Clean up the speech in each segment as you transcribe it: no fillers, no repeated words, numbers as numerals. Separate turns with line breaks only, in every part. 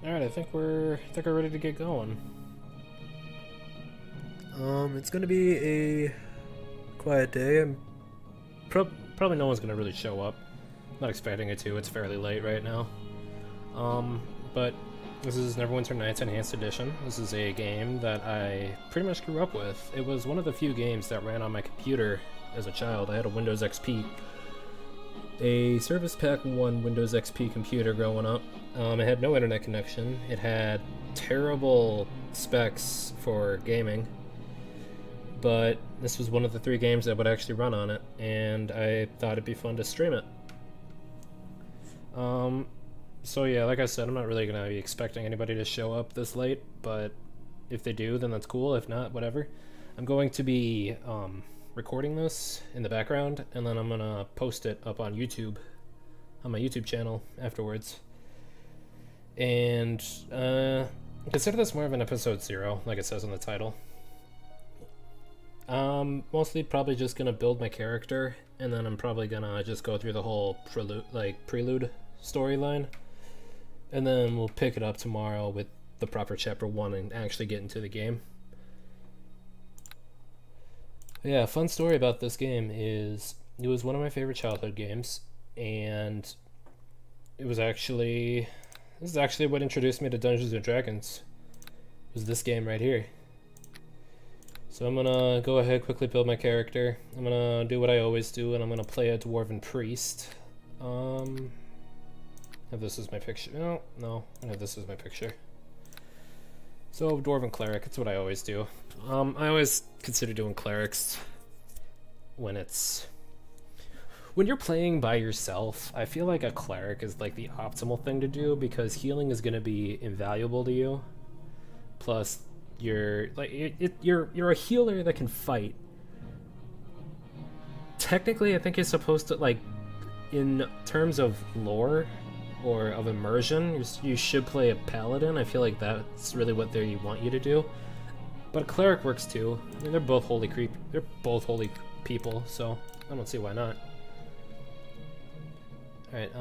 Alright, I think we're ready to get going. It's gonna be a quiet day. Probably no one's gonna really show up. Not expecting it to. It's fairly late right now. But this is Neverwinter Nights Enhanced Edition. This is a game that I pretty much grew up with. It was one of the few games that ran on my computer as a child. I had a Windows XP, a Service Pack 1 Windows XP computer growing up. It had no internet connection. It had terrible specs for gaming, but this was one of the 3 games that would actually run on it, and I thought it'd be fun to stream it. So yeah, like I said, I'm not really going to be expecting anybody to show up this late, but if they do, then that's cool. If not, whatever. I'm going to be recording this in the background, and then I'm going to post it up on YouTube, on my YouTube channel afterwards. And consider this more of an episode 0, like it says in the title. Mostly probably just gonna build my character, and then I'm probably gonna just go through the whole prelude storyline, and then we'll pick it up tomorrow with the proper chapter 1 and actually get into the game. But yeah, fun story about this game is it was one of my favorite childhood games, and this is actually what introduced me to Dungeons and Dragons. Was this game right here. So I'm gonna go ahead, quickly build my character. I'm gonna do what I always do, and I'm gonna play a dwarven priest. If this is my picture. No, this is my picture. So dwarven cleric, it's what I always do. I always consider doing clerics when you're playing by yourself. I feel like a cleric is like the optimal thing to do, because healing is gonna be invaluable to you. Plus, you're a healer that can fight. Technically, I think you're supposed to, like, in terms of lore or of immersion, you should play a paladin. I feel like that's really what they want you to do. But a cleric works too. I mean, they're both holy people, so I don't see why not. Alright,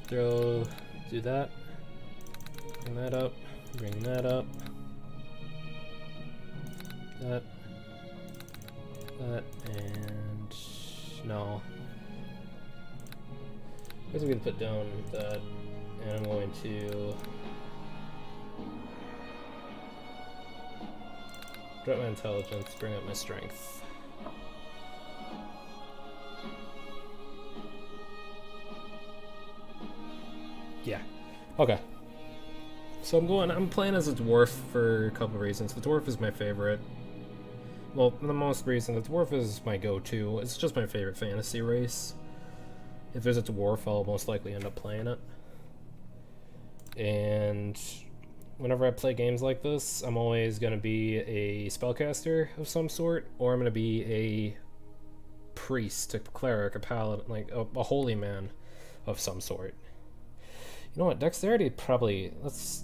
do that. Bring that up. Bring that up. That, and no. I guess I'm gonna put down that, and I'm going to drop my intelligence, bring up my strength. Yeah. Okay. So I'm playing as a dwarf for a couple of reasons. The dwarf is my favorite. Well, for the most reason, the dwarf is my go-to. It's just my favorite fantasy race. If there's a dwarf, I'll most likely end up playing it. And whenever I play games like this, I'm always going to be a spellcaster of some sort, or I'm going to be a priest, a cleric, a paladin, like a holy man of some sort. You know what, dexterity probably, let's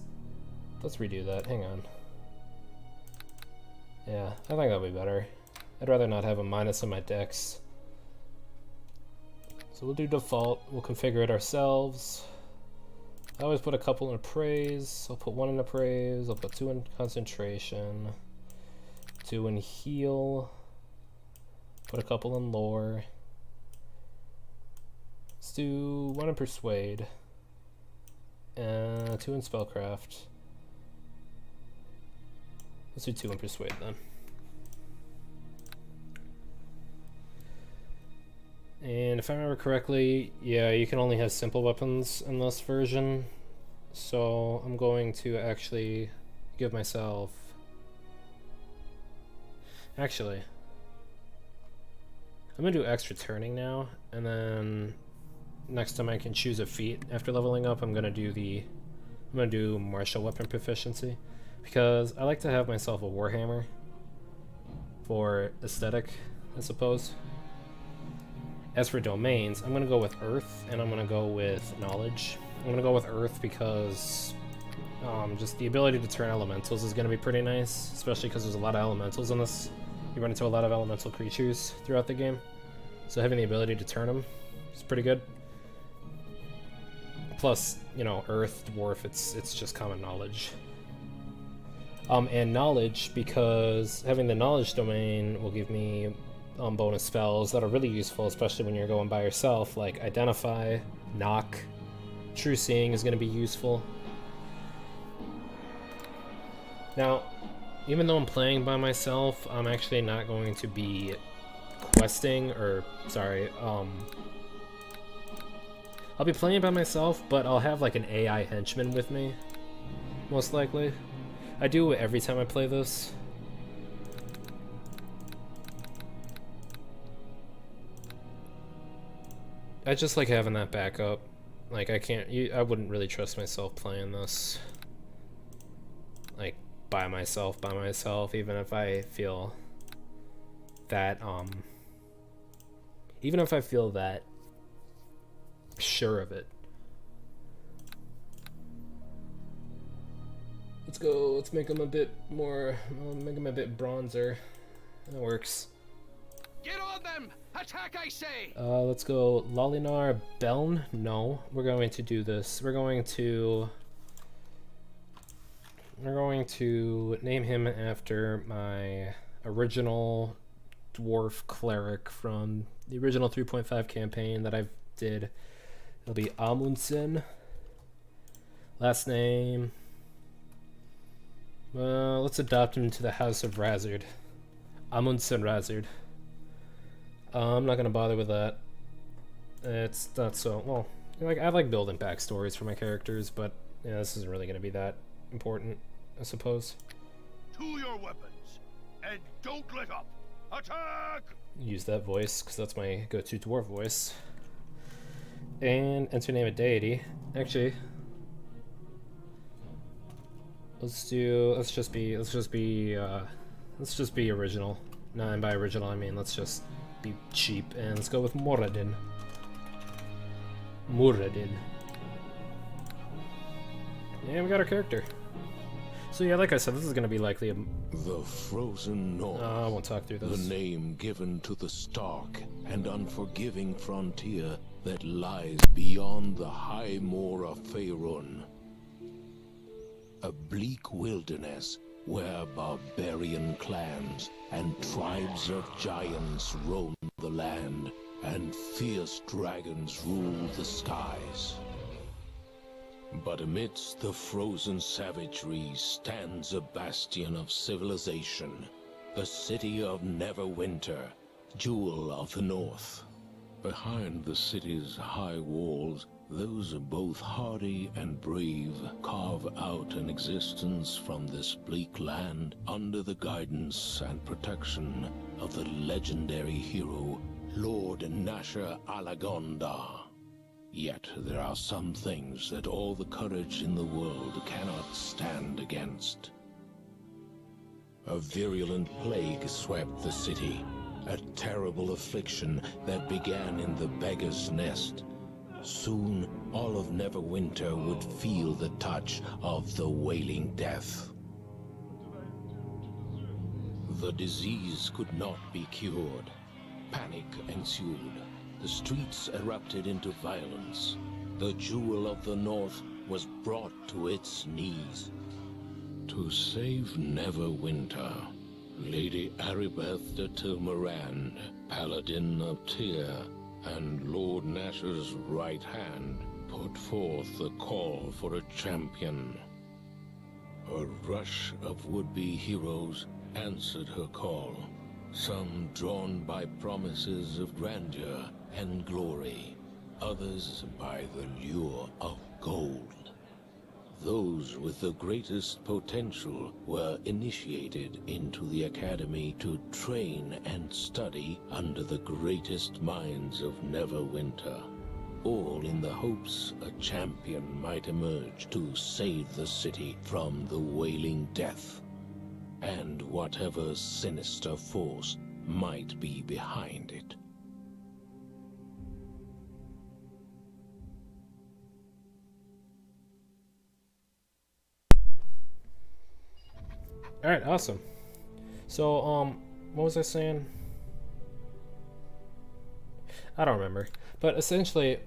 redo that, hang on. Yeah, I think that'll be better. I'd rather not have a minus in my dex. So we'll do default, we'll configure it ourselves. I always put a couple in appraise, I'll put 1 in appraise, I'll put 2 in concentration, 2 in heal, put a couple in lore. Let's do 1 in persuade, 2 in spellcraft. Let's do 2 in persuade then. And if I remember correctly, yeah, you can only have simple weapons in this version. So I'm going to actually give myself... Actually, I'm going to do extra turning now, and then next time I can choose a feat after leveling up, I'm going to do martial weapon proficiency. Because I like to have myself a warhammer for aesthetic, I suppose. As for domains, I'm going to go with earth, and I'm going to go with knowledge. I'm going to go with earth because just the ability to turn elementals is going to be pretty nice, especially because there's a lot of elementals in this. You run into a lot of elemental creatures throughout the game, so having the ability to turn them is pretty good. plus, you know, Earth, Dwarf, it's just common knowledge. And knowledge, because having the knowledge domain will give me bonus spells that are really useful, especially when you're going by yourself, like Identify, Knock, True Seeing is going to be useful. Now, even though I'm playing by myself, I'm actually not going to be questing, or, sorry, I'll be playing by myself, but I'll have like an AI henchman with me, most likely. I do every time I play this. I just like having that backup. Like, I wouldn't really trust myself playing this. Like, by myself, even if I feel that, even if I feel that sure of it. Let's go, let's make him a bit more, make him a bit bronzer. That works.
Get on them! Attack, I say!
Let's go Lolinar Beln. No, we're going to do this. We're going to name him after my original dwarf cleric from the original 3.5 campaign that I did. It'll be Amundsen. Last name. Let's adopt him to the House of Razard. Amundsen Razard. I'm not gonna bother with that. It's not so well. Like, I like building backstories for my characters, but yeah, this isn't really gonna be that important, I suppose.
To your weapons, and don't let up. Attack!
Use that voice because that's my go-to dwarf voice. And enter name a deity. Actually, let's just be original. No, and by original I mean let's just be cheap, and let's go with Moradin. Yeah, we got our character. So yeah, like I said, this is gonna be likely a...
The Frozen North.
I won't talk through this.
The name given to the stark and unforgiving frontier that lies beyond the high moor of Faerun. A bleak wilderness where barbarian clans and tribes of giants roam the land, and fierce dragons rule the skies. But amidst the frozen savagery stands a bastion of civilization, the city of Neverwinter, Jewel of the North. Behind the city's high walls, those both hardy and brave carve out an existence from this bleak land under the guidance and protection of the legendary hero, Lord Nasher Alagonda. Yet there are some things that all the courage in the world cannot stand against. A virulent plague swept the city, a terrible affliction that began in the beggar's nest. Soon, all of Neverwinter would feel the touch of the Wailing Death. The disease could not be cured. Panic ensued. The streets erupted into violence. The Jewel of the North was brought to its knees. To save Neverwinter, Lady Aribeth de Tilmarand, Paladin of Tyr, and Lord Nasher's right hand put forth the call for a champion. A rush of would-be heroes answered her call, some drawn by promises of grandeur and glory, others by the lure of gold. Those with the greatest potential were initiated into the academy to train and study under the greatest minds of Neverwinter, all in the hopes a champion might emerge to save the city from the Wailing Death, and whatever sinister force might be behind it.
Alright, awesome. So, what was I saying? I don't remember. But essentially,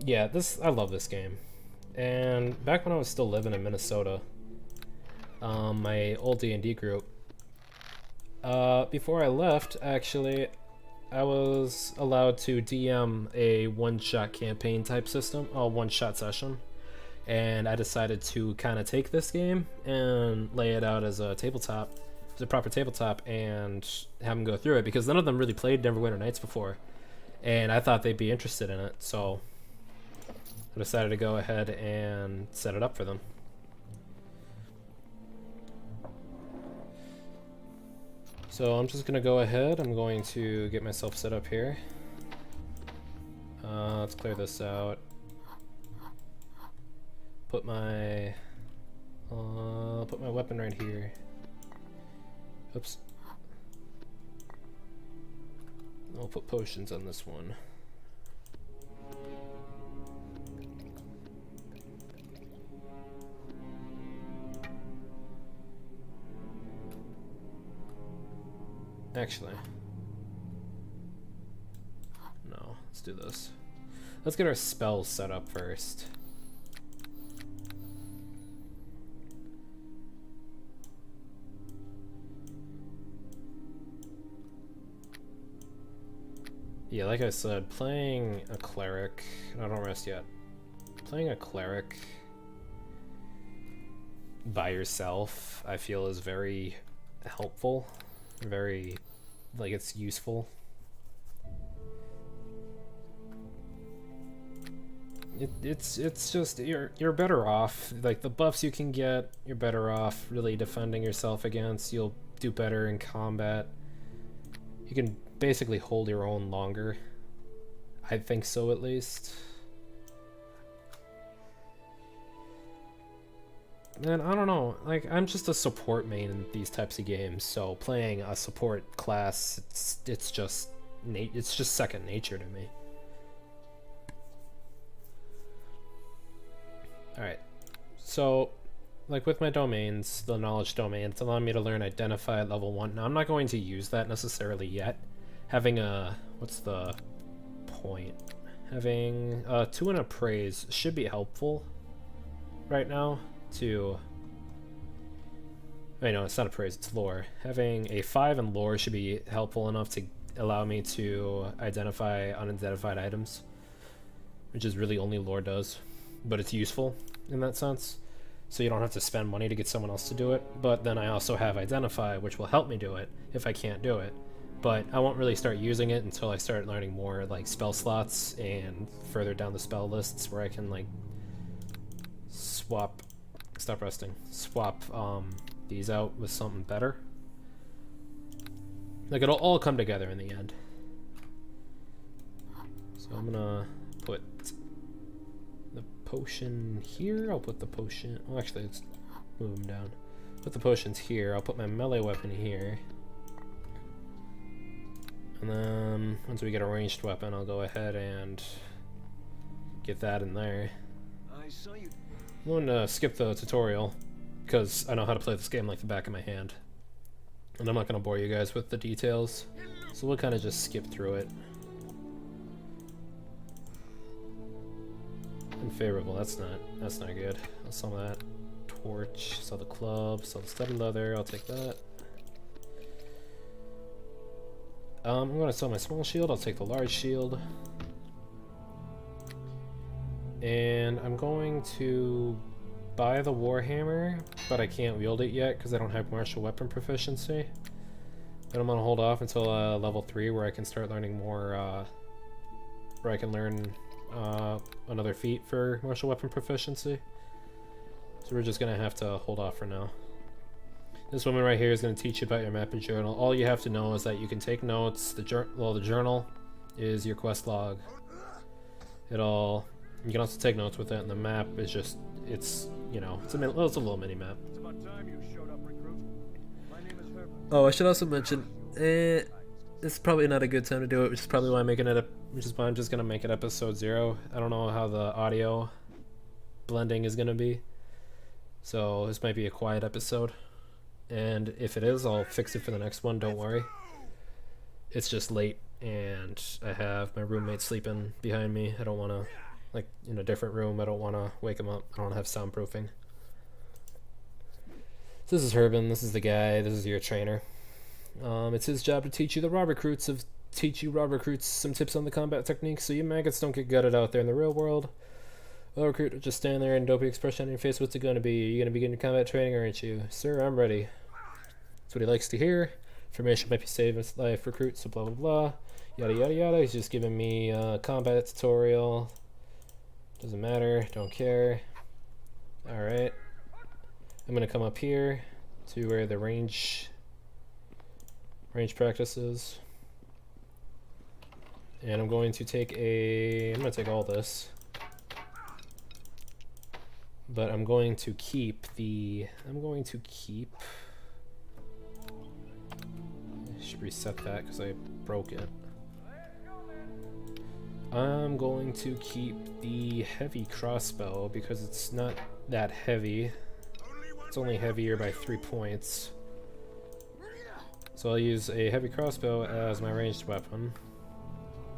yeah, I love this game. And back when I was still living in Minnesota, my old D&D group, before I left, actually, I was allowed to DM a one-shot campaign type system, a one-shot session, and I decided to kind of take this game and lay it out as a tabletop, as a proper tabletop, and have them go through it, because none of them really played Neverwinter Nights before, and I thought they'd be interested in it, so I decided to go ahead and set it up for them. So I'm just gonna go ahead, I'm going to get myself set up here. Let's clear this out. Put my weapon right here. Oops. I'll put potions on this one. Actually, no, let's do this. Let's get our spells set up first. Yeah, like I said, playing a cleric, no, don't rest yet. Playing a cleric by yourself, I feel, is very helpful. Very, like, it's useful. It's just you're better off. Like, the buffs you can get, you're better off really defending yourself against. You'll do better in combat. You can basically hold your own longer. I think so, at least. Man, I don't know, like, I'm just a support main in these types of games, so playing a support class, it's just second nature to me. Alright, so, like with my domains, the knowledge domain, it's allowing me to learn Identify at level 1. Now, I'm not going to use that necessarily yet. Having a, what's the point? Having 2 in Appraise should be helpful right now. To, wait, no, it's not Appraise, it's Lore. Having a 5 in Lore should be helpful enough to allow me to identify unidentified items, which is really only Lore does, but it's useful in that sense, so you don't have to spend money to get someone else to do it. But then I also have Identify, which will help me do it if I can't do it, but I won't really start using it until I start learning more, like, spell slots and further down the spell lists where I can, like, swap these out with something better. Like, it'll all come together in the end. So I'm gonna put the potion here. I'll put the potion, well, actually, let's move them down. Put the potions here. I'll put my melee weapon here. And then once we get a ranged weapon, I'll go ahead and get that in there.
I saw you.
I'm going to skip the tutorial because I know how to play this game like the back of my hand. And I'm not going to bore you guys with the details, so we'll kind of just skip through it. Unfavorable, that's not good. I'll sell that torch, sell the club, sell the studded leather, I'll take that. I'm going to sell my small shield, I'll take the large shield. And I'm going to buy the Warhammer, but I can't wield it yet because I don't have martial weapon proficiency. Then I'm going to hold off until level 3 where I can start learning more, where I can learn another feat for martial weapon proficiency. So we're just going to have to hold off for now. This woman right here is going to teach you about your map and journal. All you have to know is that you can take notes. The journal is your quest log. You can also take notes with it, and the map is just, it's, you know, it's a little mini map.
It's about time you showed up, recruit. My name is Herbert.
Oh, I should also mention, it's probably not a good time to do it, which is probably why I'm just gonna make it episode 0. I don't know how the audio blending is gonna be, so this might be a quiet episode. And if it is, I'll fix it for the next one. Don't worry. It's just late, and I have my roommate sleeping behind me. I don't want to like in a different room. I don't want to wake him up. I don't have soundproofing. So this is Herbin. This is the guy. This is your trainer. It's his job to teach you raw recruits some tips on the combat techniques so you maggots don't get gutted out there in the real world. A recruit will just stand there and dopey expression on your face. What's it going to be? Are you going to begin your combat training, aren't you? Sir, I'm ready. That's what he likes to hear. Information might be saving his life, recruit, so blah blah blah. Yada yada yada. He's just giving me a combat tutorial. Doesn't matter, don't care. Alright. I'm going to come up here to where the range practice is. And I'm going to take all this. But I should reset that because I broke it. I'm going to keep the heavy crossbow because it's not that heavy. It's only heavier by 3 points. So I'll use a heavy crossbow as my ranged weapon,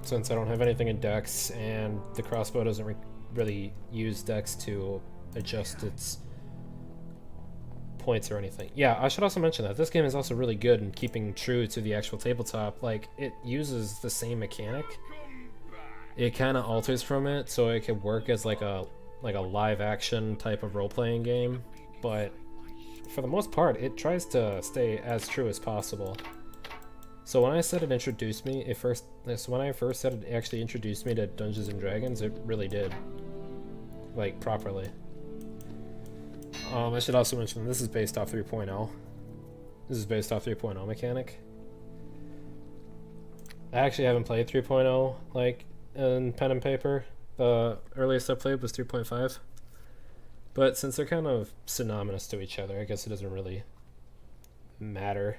since I don't have anything in dex, and the crossbow doesn't really use dex to adjust its points or anything. Yeah, I should also mention that this game is also really good in keeping true to the actual tabletop. Like, it uses the same mechanic. It kind of alters from it, so it could work as like a live action type of role-playing game, but for the most part, it tries to stay as true as possible. So when I said it introduced me, when I first said it actually introduced me to Dungeons and Dragons, it really did, like, properly. I should also mention this is based off 3.0. This is based off 3.0 mechanic. I actually haven't played 3.0 like in pen and paper. The earliest I played was 3.5. But since they're kind of synonymous to each other, I guess it doesn't really matter.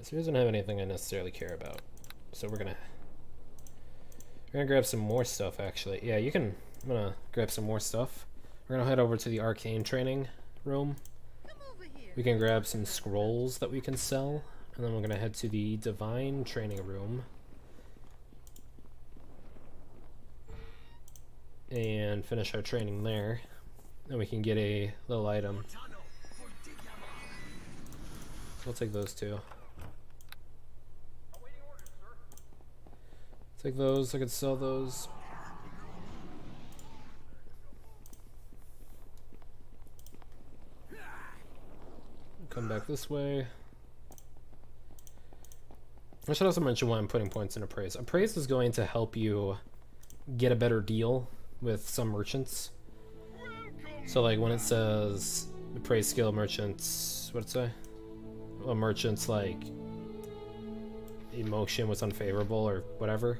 So he doesn't have anything I necessarily care about. So we're gonna grab some more stuff actually. Yeah, I'm gonna grab some more stuff. We're gonna head over to the arcane training room. We can grab some scrolls that we can sell, and then we're gonna head to the divine training room and finish our training there. Then we can get a little item. So I'll take those two. Take those, I could sell those. Come back this way. I should also mention why I'm putting points in Appraise. Appraise is going to help you get a better deal with some merchants. So like when it says Appraise skill merchants, what'd it say? Well, merchants like emotion was unfavorable or whatever.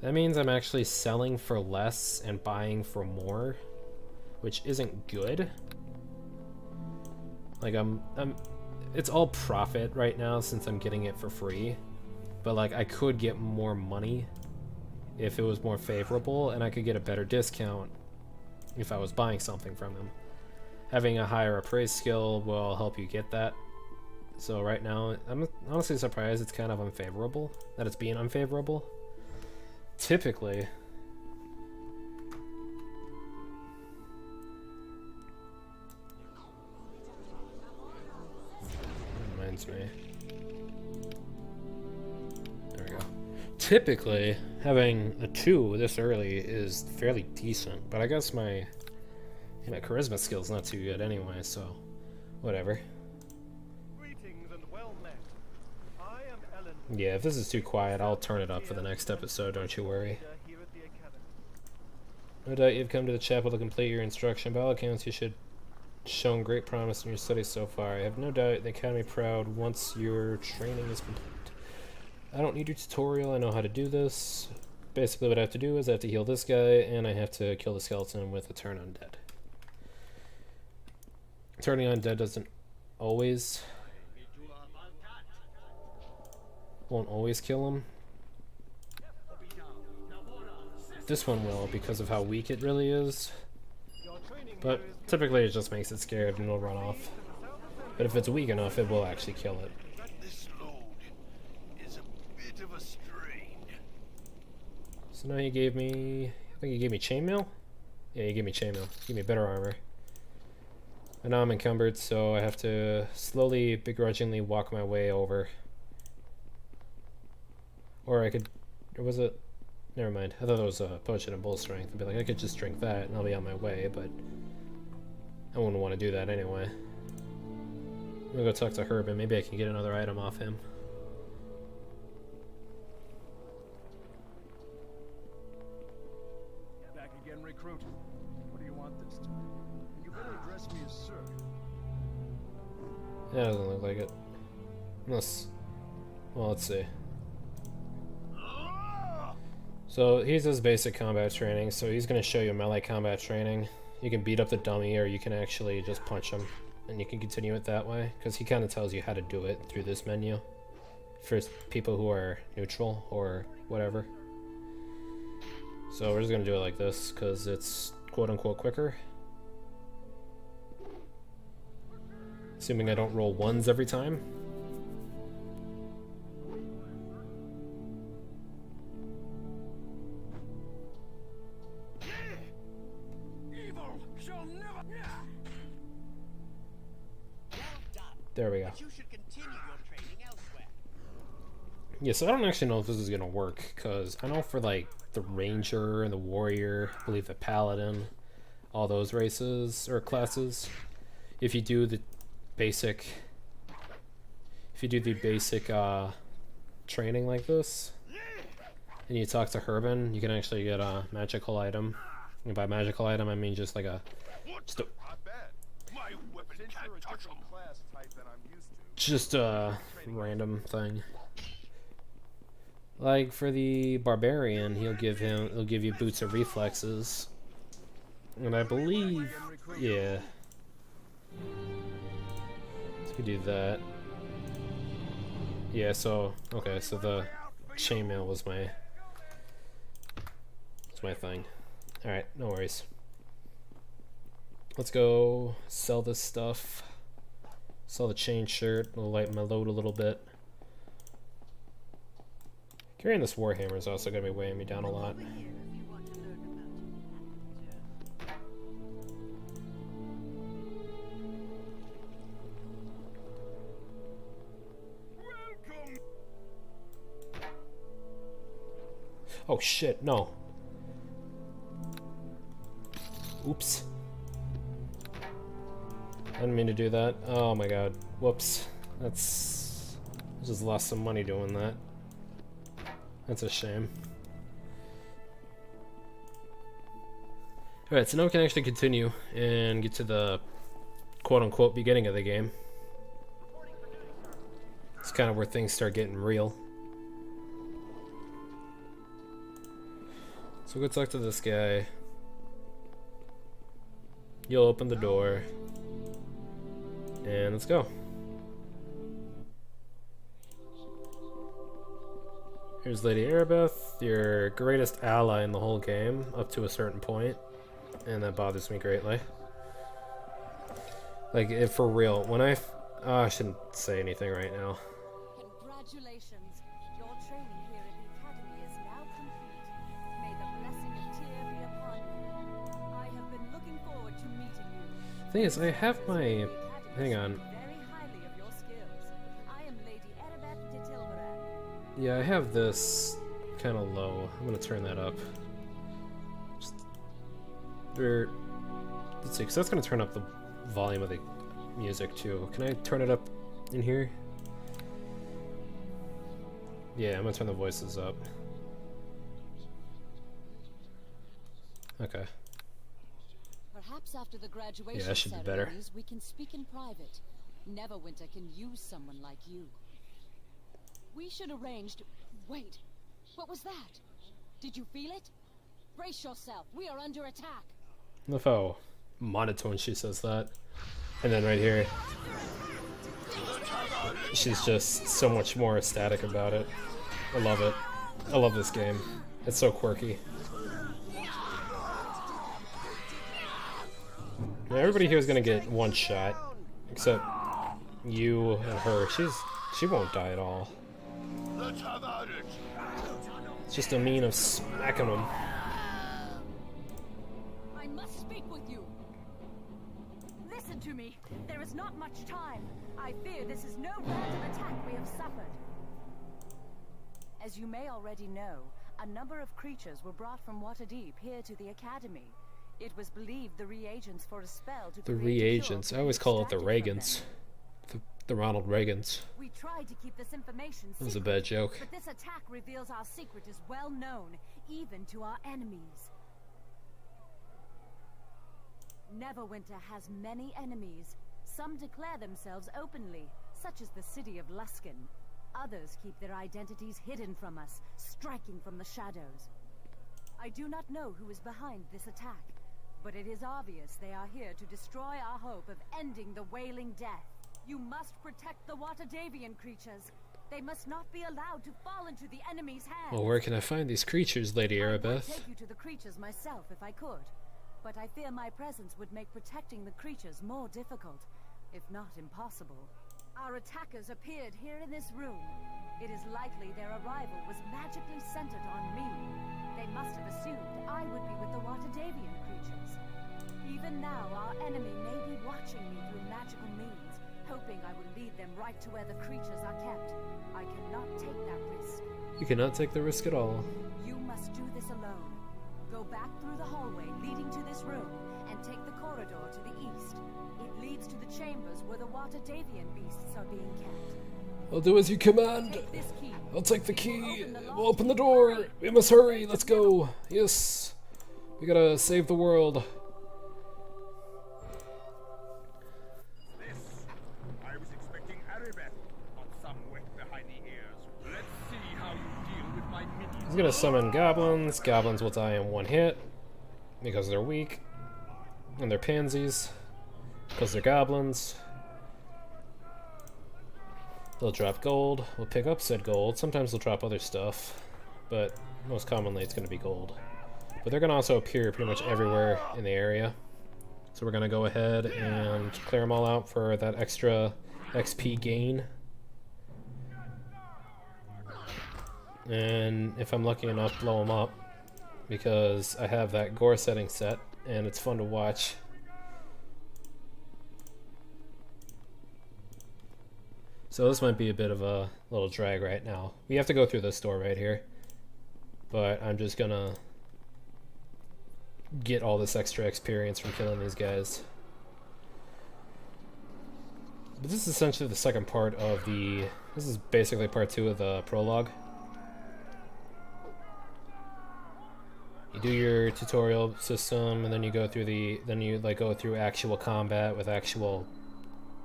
That means I'm actually selling for less and buying for more, which isn't good. Like it's all profit right now since I'm getting it for free, but like I could get more money if it was more favorable, and I could get a better discount if I was buying something from them. Having a higher appraise skill will help you get that. So right now, I'm honestly surprised it's kind of unfavorable, that it's being unfavorable. Typically, reminds me. There we go. Typically, having a 2 this early is fairly decent, but I guess my charisma skill's not too good anyway, so whatever. Yeah, if this is too quiet, I'll turn it up for the next episode, don't you worry. No doubt you've come to the chapel to complete your instruction. By all accounts, you should have shown great promise in your studies so far. I have no doubt the Academy proud once your training is complete. I don't need your tutorial, I know how to do this. Basically what I have to do is I have to heal this guy, and I have to kill the skeleton with a turn undead. Turning undead doesn't always... won't always kill him. This one will because of how weak it really is. But typically it just makes it scared and it'll run off. But if it's weak enough, it will actually kill it.
This load is a bit of a strain.
So now he gave me, I think he gave me chainmail? Yeah, he gave me chainmail. He gave me better armor. And now I'm encumbered, so I have to slowly, begrudgingly walk my way over. Or I could, or was it, never mind. I thought it was a potion of bull strength. I'd be like, I could just drink that and I'll be on my way, but I wouldn't want to do that anyway. I'm gonna go talk to Herb and maybe I can get another item off him.
Back again, recruit. What do you want this time? You better address me as sir.
Yeah, it doesn't look like it. Unless, well, let's see. So he's his basic combat training, so he's going to show you melee combat training. You can beat up the dummy, or you can actually just punch him, and you can continue it that way, because he kind of tells you how to do it through this menu for people who are neutral or whatever. So we're just going to do it like this, because it's quote-unquote quicker. Assuming I don't roll ones every time. There we go. Yeah, so I don't actually know if this is gonna work, because I know for like the ranger and the warrior, I believe the paladin, all those races or classes, if you do the basic training like this, and you talk to Herban, you can actually get a magical item. And by magical item, I mean just like a just a random thing. Like for the barbarian, he'll give you boots of reflexes, and I believe, yeah, so we do that. Yeah, so okay, so the chainmail was my thing. All right, no worries. Let's go sell this stuff. Sell the chain shirt. We'll lighten my load a little bit. Carrying this warhammer is also going to be weighing me down a lot. Oh shit, no. Oops. I didn't mean to do that. Oh my god. Whoops. I just lost some money doing that. That's a shame. Alright, so now we can actually continue and get to the quote-unquote beginning of the game. It's kind of where things start getting real. So go talk to this guy. You'll open the door. And let's go. Here's Lady Erebeth, your greatest ally in the whole game, up to a certain point. And that bothers me greatly. Like, if for real, when I shouldn't say anything right now.
Congratulations. Your training here at the Academy is now complete. May the blessing of Tyr be upon you. I have been looking forward to meeting you.
Thing is, I have my... Hang on.
Very highly of your skills. I am Lady Erebeth de Tilmaran.
Yeah, I have this kind of low. I'm gonna turn that up. Let's see, because that's gonna turn up the volume of the music too. Can I turn it up in here? Yeah, I'm gonna turn the voices up. Okay.
Perhaps after the graduation
Yeah, that should be better.
ceremonies, we can speak in private. Neverwinter can use someone like you. We should arrange to... Wait, what was that? Did you feel it? Brace yourself, we are under attack.
Look how monotone she says that. And then right here, she's just so much more ecstatic about it. I love it. I love this game. It's so quirky. Now everybody here is gonna get one shot, except you and her. She won't die at all. just a mean of smacking them.
I must speak with you. Listen to me. There is not much time. I fear this is no random attack we have suffered. As you may already know, a number of creatures were brought from Waterdeep here to the Academy. It was believed the reagents for a spell to
The
create a cure
reagents.
could
I
be
always call it the
extracted from
Reagans.
them.
The Ronald Reagans.
We tried to keep this information
That was a
secret,
bad joke.
but this attack reveals our secret is well known, even to our enemies. Neverwinter has many enemies. Some declare themselves openly, such as the city of Luskan. Others keep their identities hidden from us, striking from the shadows. I do not know who is behind this attack, but it is obvious they are here to destroy our hope of ending the Wailing Death. You must protect the Waterdavian creatures. They must not be allowed to fall into the enemy's hands.
Well, where can I find these creatures, Lady
I would
Arabeth?
take you to the creatures myself if I could, but I fear my presence would make protecting the creatures more difficult, if not impossible. Our attackers appeared here in this room. It is likely their arrival was magically centered on me. They must have assumed I would be with the Waterdavian creatures. Even now, our enemy may be watching me through magical means, hoping I will lead them right to where the creatures are kept. I cannot take that risk.
You cannot take the risk at all.
You must do this alone. Go back through the hallway leading to this room, and take the corridor to the east. It leads to the chambers where the Waterdavian beasts are being kept.
I'll do as you command.
Take this key.
I'll take the key. We'll open the door. We must hurry. Let's go. Yes. We gotta save the world.
This. I was expecting Arabeth, not some wet behind the ears. Let's see how you deal with my minions.
He's gonna summon goblins. Goblins will die in one hit because they're weak. And they're pansies because they're goblins. They'll drop gold. We'll pick up said gold. Sometimes they'll drop other stuff, but most commonly it's going to be gold. But they're going to also appear pretty much everywhere in the area. So we're going to go ahead and clear them all out for that extra XP gain. And if I'm lucky enough, blow them up, because I have that gore setting set and it's fun to watch. So this might be a bit of a little drag right now. We have to go through this door right here, but I'm just gonna get all this extra experience from killing these guys. But this is essentially the second part of the... This is basically part 2 of the prologue. You do your tutorial system, and then you go through the... Then you like go through actual combat with actual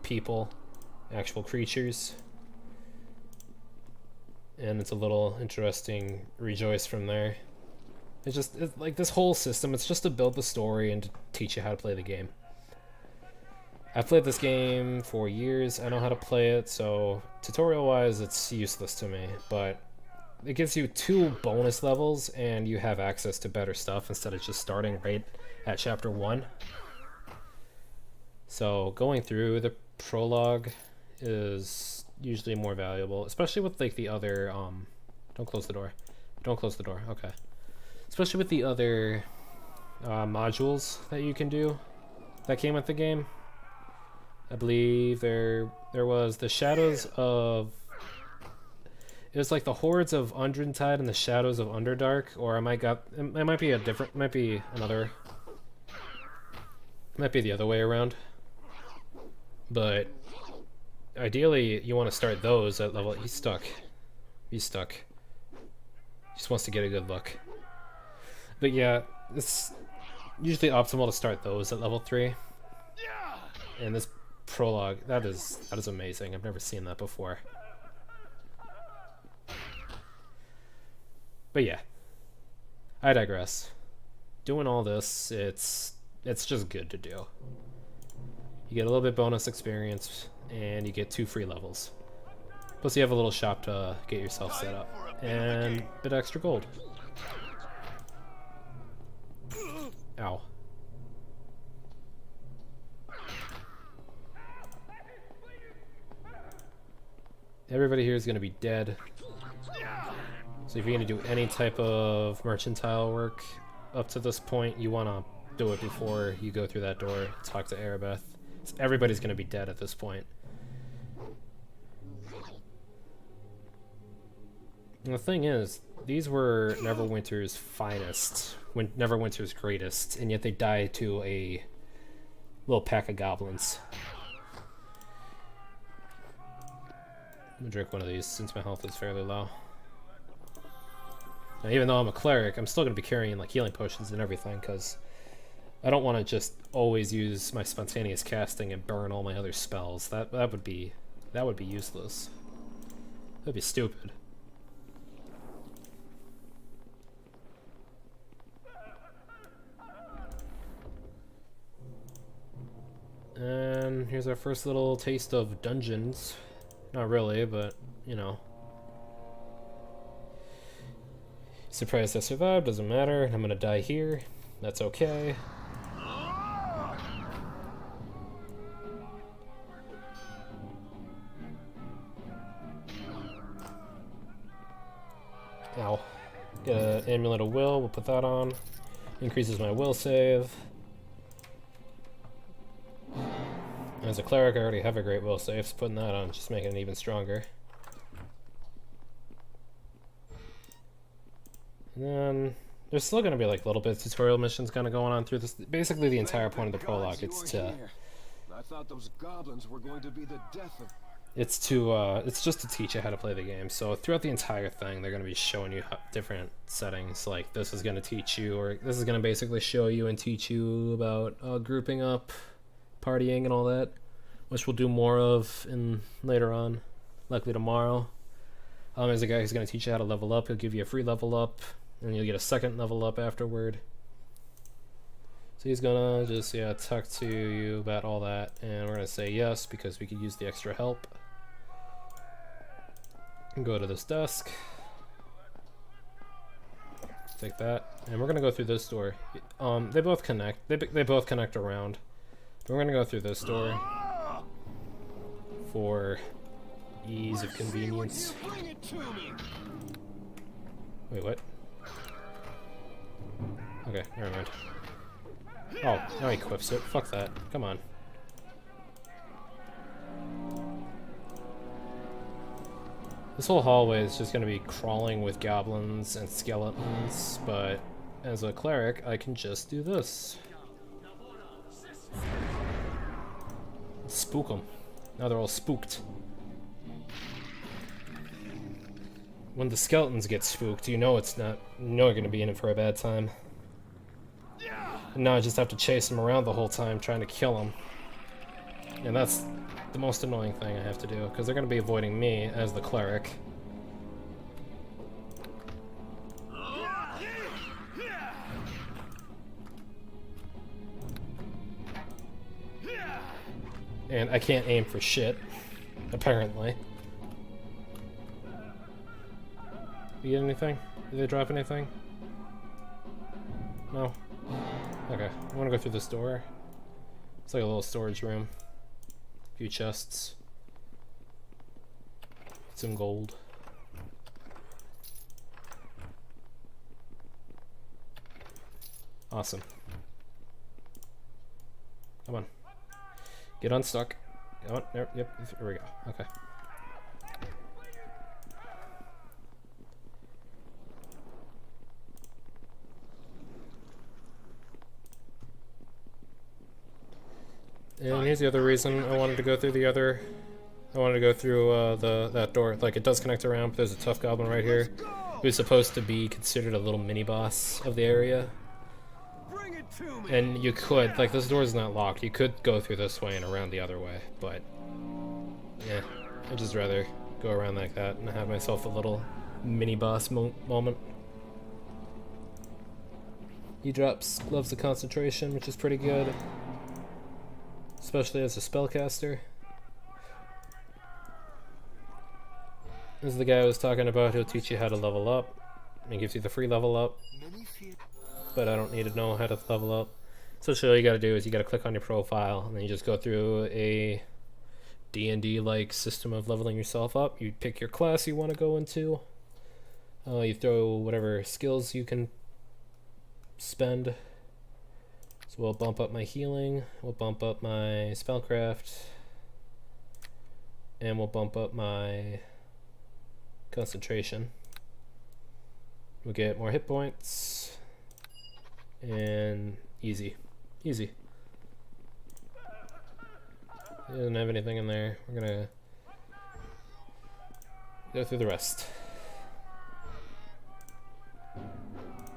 people. Actual creatures, and it's a little interesting rejoice from there. It's like this whole system, it's just to build the story and to teach you how to play the game. I've played this game for years, I know how to play it, so tutorial wise it's useless to me, but it gives you 2 bonus levels and you have access to better stuff instead of just starting right at chapter 1. So going through the prologue is usually more valuable, especially with like the other don't close the door. Don't close the door. Okay. Especially with the other modules that you can do that came with the game. I believe there was the Shadows of... It was like the Hordes of Undrentide and the Shadows of Underdark, or it might be a different, might be the other way around. But ideally, you want to start those at level... He's stuck. He's stuck. He just wants to get a good look. But yeah, it's usually optimal to start those at level 3. And this prologue, that is amazing. I've never seen that before. But yeah, I digress. Doing all this, it's just good to do. You get a little bit bonus experience, and you get 2 free levels. Plus you have a little shop to get yourself set up, and a bit extra gold. Ow. Everybody here is going to be dead. So if you're going to do any type of mercantile work up to this point, you want to do it before you go through that door, talk to Arabeth. So everybody's going to be dead at this point. And the thing is, these were Neverwinter's finest, Neverwinter's greatest, and yet they die to a little pack of goblins. I'm gonna drink one of these since my health is fairly low. Now, even though I'm a cleric, I'm still gonna be carrying like healing potions and everything, because I don't want to just always use my spontaneous casting and burn all my other spells. That would be useless. That'd be stupid. And here's our first little taste of dungeons. Not really, but, you know. Surprised I survived, doesn't matter. I'm gonna die here. That's okay. Ow. Get an Amulet of Will, we'll put that on. Increases my will save. As a cleric, I already have a great will save, so putting that on just making it even stronger. And then there's still gonna be like little bits of tutorial missions kind of going on through this. Basically, the entire point of the prologue, it's to.
I thought those goblins were going to be the death of.
It's just to teach you how to play the game. So throughout the entire thing, they're gonna be showing you different settings. Like this is gonna teach you, or this is gonna basically show you and teach you about grouping up, partying and all that, which we'll do more of in later on, likely tomorrow. There's a guy who's going to teach you how to level up. He'll give you a free level up, and you'll get a second level up afterward. So he's going to just talk to you about all that, and we're going to say yes because we could use the extra help. And go to this desk. Take that, and we're going to go through this door. They both connect. They both connect around. We're going to go through this door for ease of convenience. Wait, what? Okay, never mind. Oh, now he equips it. Fuck that. Come on. This whole hallway is just going to be crawling with goblins and skeletons, but as a cleric, I can just do this. Spook them. Now they're all spooked. When the skeletons get spooked, you know you're going to be in it for a bad time. And now I just have to chase them around the whole time trying to kill them. And that's the most annoying thing I have to do, because they're going to be avoiding me as the cleric. And I can't aim for shit, apparently. You get anything? Did they drop anything? No? Okay, I want to go through this door. It's like a little storage room. A few chests. Some gold. Awesome. Come on. Get unstuck. Go on. There, yep, here we go. Okay. And here's the other reason I wanted to go through that door. Like, it does connect around, but there's a tough goblin right here who's supposed to be considered a little mini boss of the area. And you could, like, this door is not locked. You could go through this way and around the other way, but yeah, I'd just rather go around like that and have myself a little mini boss moment. He drops Gloves of Concentration, which is pretty good, especially as a spellcaster. This is the guy I was talking about who'll teach you how to level up and gives you the free level up. But I don't need to know how to level up. So all you gotta do is you gotta click on your profile and then you just go through a D&D like system of leveling yourself up. You pick your class you want to go into. You throw whatever skills you can spend. So we'll bump up my healing, we'll bump up my spellcraft, and we'll bump up my concentration. We'll get more hit points, and easy. Easy. It doesn't have anything in there. We're gonna go through the rest.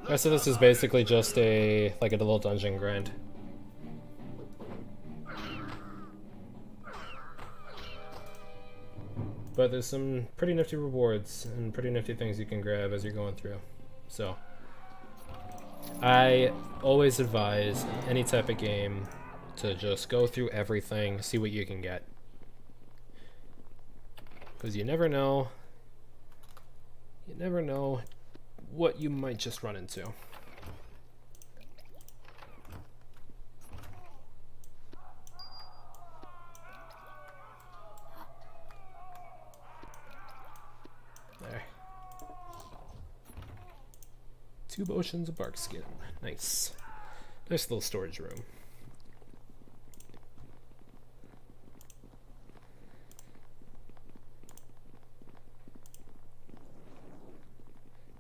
The rest of this is basically just like a little dungeon grind. But there's some pretty nifty rewards and pretty nifty things you can grab as you're going through. So, I always advise any type of game to just go through everything, see what you can get. Because you never know what you might just run into. There. 2 potions of bark skin. Nice. Nice little storage room.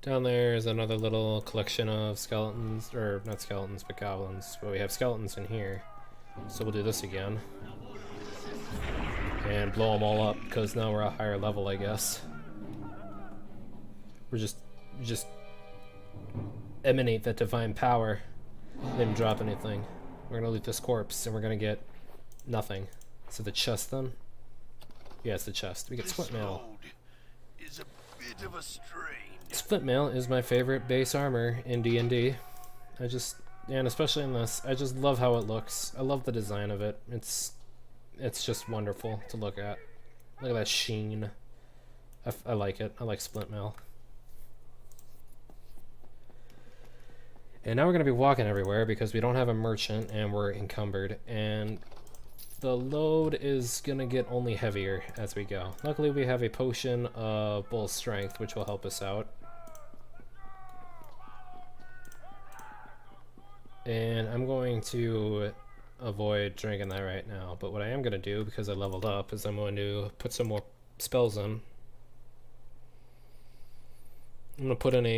Down there is another little collection of skeletons, or not skeletons, but goblins. But we have skeletons in here, so we'll do this again. And blow them all up, because now we're a higher level, I guess. We're just emanate that divine power. Didn't drop anything. We're gonna loot this corpse, and we're gonna get nothing. So the chest then? Yeah, it's the chest. We get splint mail.
Is a bit of a strain.
Splint mail is my favorite base armor in D&D. And especially in this, I just love how it looks. I love the design of it. It's just wonderful to look at. Look at that sheen. I like it. I like splint mail. And now we're going to be walking everywhere because we don't have a merchant and we're encumbered. And the load is going to get only heavier as we go. Luckily we have a potion of bull strength, which will help us out. And I'm going to avoid drinking that right now. But what I am going to do, because I leveled up, is I'm going to put some more spells in. I'm going to put in a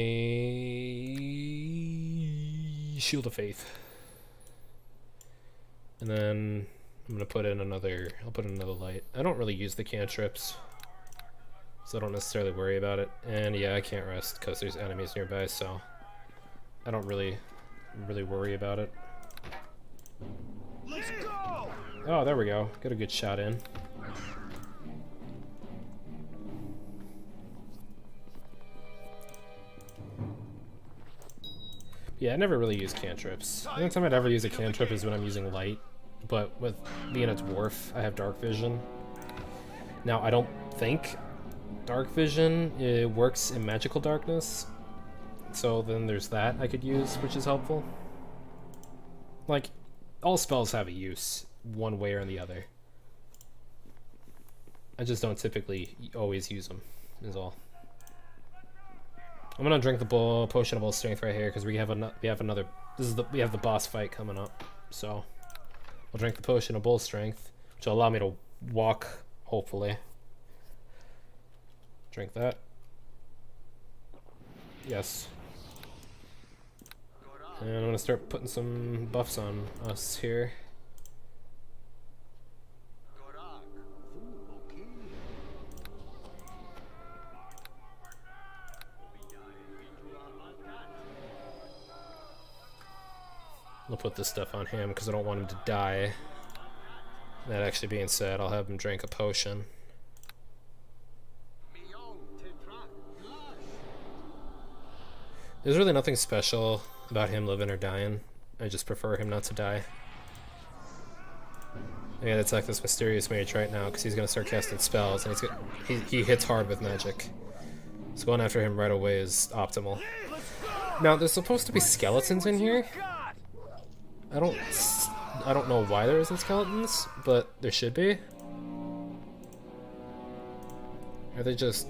Shield of Faith. And then I'm going to put in another, I'll put in another light. I don't really use the cantrips, so I don't necessarily worry about it. And yeah, I can't rest because there's enemies nearby, so I don't really worry about it.
Let's go!
Oh, there we go. Got a good shot in. Yeah, I never really use cantrips. The only time I'd ever use a cantrip is when I'm using light. But with being a dwarf, I have dark vision. Now, I don't think dark vision works in magical darkness. So then there's that I could use, which is helpful. Like, all spells have a use, one way or the other. I just don't typically always use them, is all. I'm gonna drink the potion of bull strength right here because we have another. We have the boss fight coming up, so I'll drink the potion of bull strength, which will allow me to walk, hopefully. Drink that. Yes. And I'm gonna start putting some buffs on us here. I'll put this stuff on him because I don't want him to die. That actually being said, I'll have him drink a potion. There's really nothing special about him living or dying. I just prefer him not to die. Yeah, that's like this mysterious mage right now because he's gonna start casting spells and he hits hard with magic. So going after him right away is optimal. Now there's supposed to be skeletons in here. I don't know why there isn't skeletons, but there should be. Are they just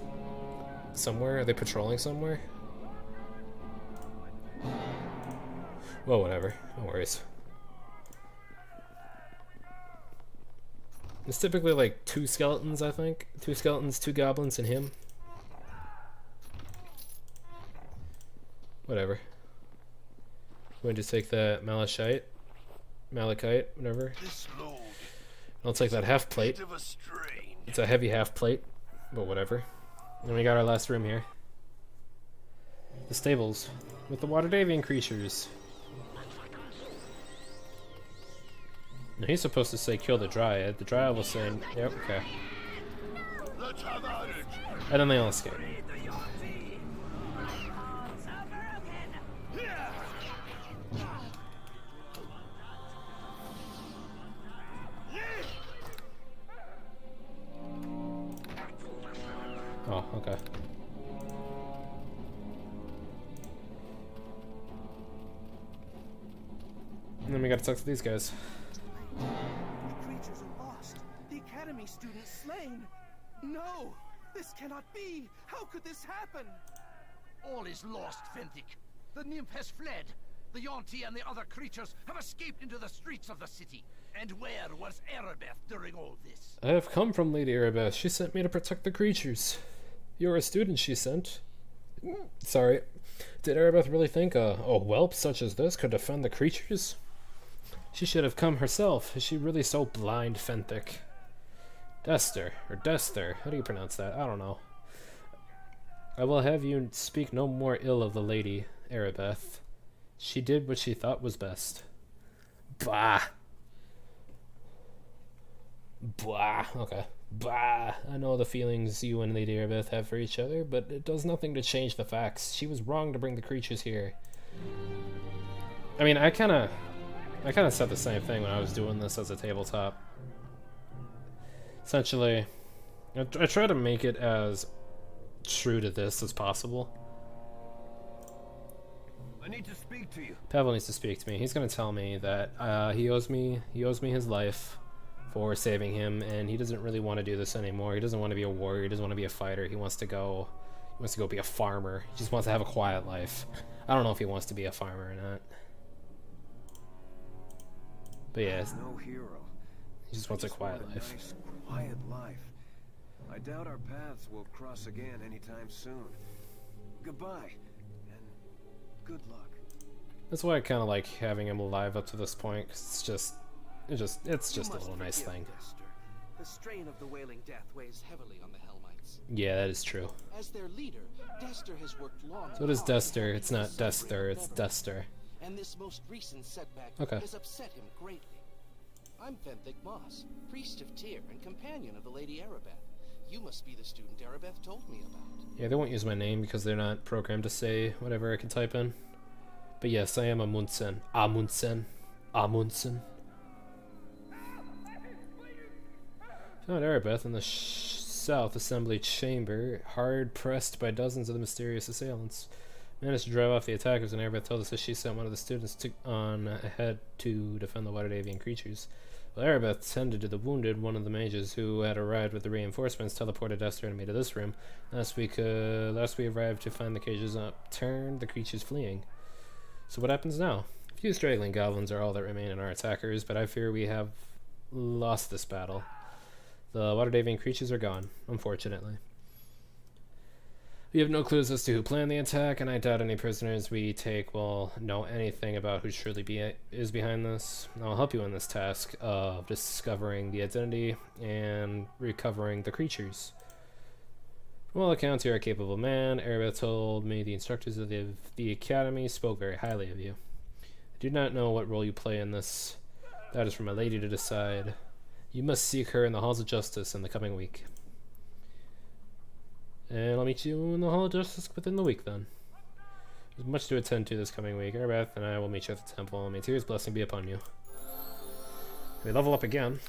somewhere? Are they patrolling somewhere? Well, whatever. No worries. It's typically like 2 skeletons, I think. 2 skeletons, 2 goblins, and him. Whatever. Going to take that malachite, whatever. I'll take that half plate. It's a heavy half plate, but whatever. And we got our last room here. The stables with the water avian creatures. Now he's supposed to say kill the dryad. The dryad will say, yep, okay. And then they all escape. Oh, okay. And then we gotta talk to these guys.
The creatures are lost. The academy students slain. No! This cannot be! How could this happen?
All is lost, Fenthic. The nymph has fled. The Yonti and the other creatures have escaped into the streets of the city. And where was Erebeth during all this?
I have come from Lady Erebeth. She sent me to protect the creatures. You're a student she sent. Sorry. Did Erebeth really think a whelp such as this could defend the creatures? She should have come herself. Is she really so blind, Fenthic? Dester, or Dester, how do you pronounce that? I don't know. I will have you speak no more ill of the Lady Erebeth. She did what she thought was best. Bah! Bah! Okay. Bah! I know the feelings you and Lady Erebeth have for each other, but it does nothing to change the facts. She was wrong to bring the creatures here. I mean, I kind of said the same thing when I was doing this as a tabletop. Essentially, I try to make it as true to this as possible.
I need to speak to you.
Pavel needs to speak to me. He's gonna tell me that he owes me his life for saving him, and he doesn't really want to do this anymore. He doesn't want to be a warrior. He doesn't want to be a fighter. He wants to go be a farmer. He just wants to have a quiet life. I don't know if he wants to be a farmer or not. But yeah,
No hero.
he just wants a quiet life.
Nice, quiet life. I doubt our paths will cross again anytime soon. Goodbye, and good luck.
That's why I kind of like having him alive up to this point. 'Cause it's just a little nice thing.
Dester. The strain of the Wailing Death weighs heavily on the Helmites.
Yeah, that is true.
As their leader, Dester has worked long.
So it is
and hard to
Dester.
help
It's
the
not Dester.
suffering
It's
Neverwinter.
Dester.
And this most recent setback
Okay.
has upset him greatly. I'm Fenthic Moss, priest of Tyr and companion of the Lady Erebeth. You must be the student Erebeth told me about.
Yeah, they won't use my name because they're not programmed to say whatever I can type in. But yes, I am Amundsen. Amundsen. Amundsen. Found Erebeth in the South Assembly Chamber, hard pressed by dozens of the mysterious assailants. Managed to drive off the attackers, and Erebeth told us that she sent one of the students on ahead to defend the water avian creatures. While Erebeth tended to the wounded, one of the mages who had arrived with the reinforcements teleported Esther and me to this room. Last we arrived to find the cages upturned, the creatures fleeing. So what happens now? A few straggling goblins are all that remain in our attackers, but I fear we have lost this battle. The water avian creatures are gone, unfortunately. We have no clues as to who planned the attack, and I doubt any prisoners we take will know anything about who truly is behind this. I'll help you in this task of discovering the identity and recovering the creatures. From all accounts, you're a capable man. Erebeth told me the instructors of the academy spoke very highly of you. I do not know what role you play in this. That is for my lady to decide. You must seek her in the halls of justice in the coming week. And I'll meet you in the Hall of Justice within the week then. There's much to attend to this coming week. Erebeth and I will meet you at the temple. May Tyr's blessing be upon you. We level up again.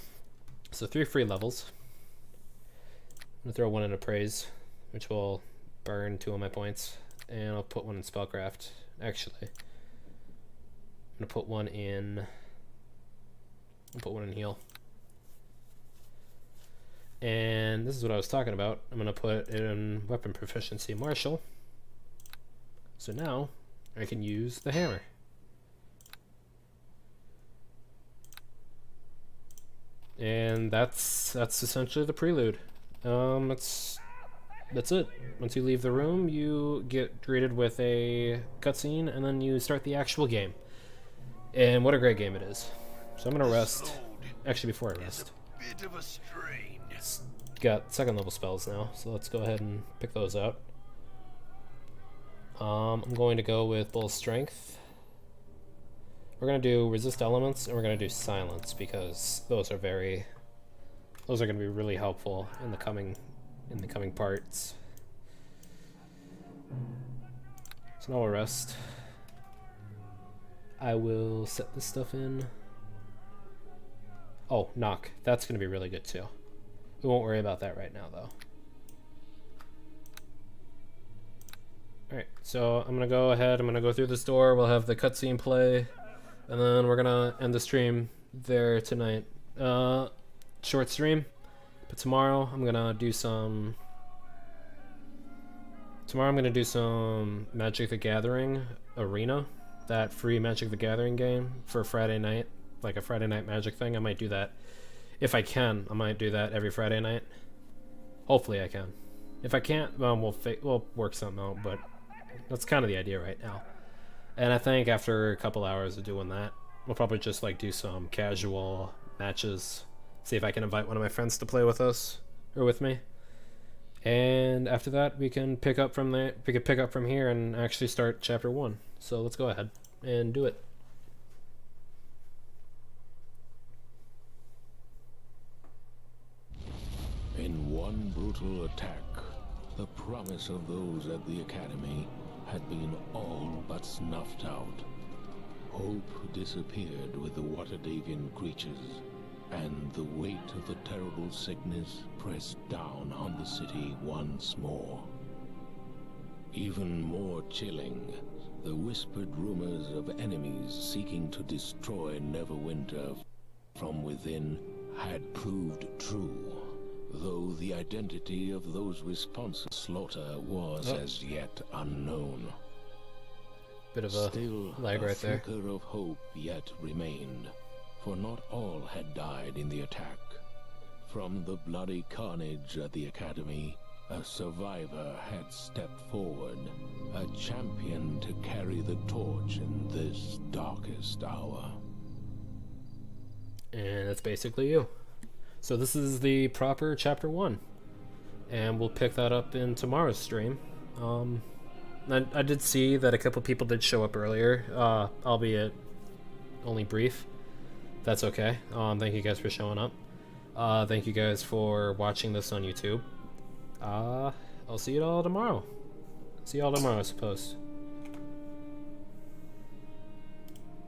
So 3 free levels. I'm going to throw 1 in Appraise, which will burn 2 of my points. And I'll put 1 in Spellcraft. Actually, I'm going to put 1 in... I'll put 1 in Heal. And this is what I was talking about. I'm going to put in weapon proficiency martial. So now I can use the hammer. And that's essentially the prelude. That's it. Once you leave the room, you get greeted with a cutscene, and then you start the actual game. And what a great game it is. So I'm gonna rest. Actually, before I rest,
Bit of a strain.
got second level spells now, so let's go ahead and pick those out. I'm going to go with Bull Strength. We're gonna do resist elements, and we're gonna do silence because those are gonna be really helpful in the coming parts. So now we'll rest. I will set this stuff in. Oh, knock. That's gonna be really good too. We won't worry about that right now though. Alright, so I'm gonna go ahead, I'm gonna go through this door, we'll have the cutscene play, and then we're gonna end the stream there tonight. Short stream, but tomorrow I'm gonna do some Magic the Gathering Arena, that free Magic the Gathering game for Friday night, like a Friday night Magic thing. I might do that. If I can, I might do that every Friday night. Hopefully I can. If I can't, well, we'll work something out, but that's kind of the idea right now. And I think after a couple hours of doing that, we'll probably just like do some casual matches. See if I can invite one of my friends to play with us, or with me. And after that, we can pick up from there. We could pick up from here and actually start chapter 1. So let's go ahead and do it.
In one brutal attack, the promise of those at the Academy had been all but snuffed out. Hope disappeared with the Waterdavian creatures, and the weight of the terrible sickness pressed down on the city once more. Even more chilling, the whispered rumors of enemies seeking to destroy Neverwinter from within had proved true, though the identity of those responsible for slaughter was as yet unknown.
Bit of a
Still,
lag right there.
flicker of hope yet remained, for not all had died in the attack. From the bloody carnage at the Academy, a survivor had stepped forward, a champion to carry the torch in this darkest hour.
And that's basically you. So this is the proper chapter 1. And we'll pick that up in tomorrow's stream. I did see that a couple people did show up earlier, albeit only brief. That's okay. Thank you guys for showing up. Thank you guys for watching this on YouTube. I'll see you all tomorrow. See you all tomorrow, I suppose.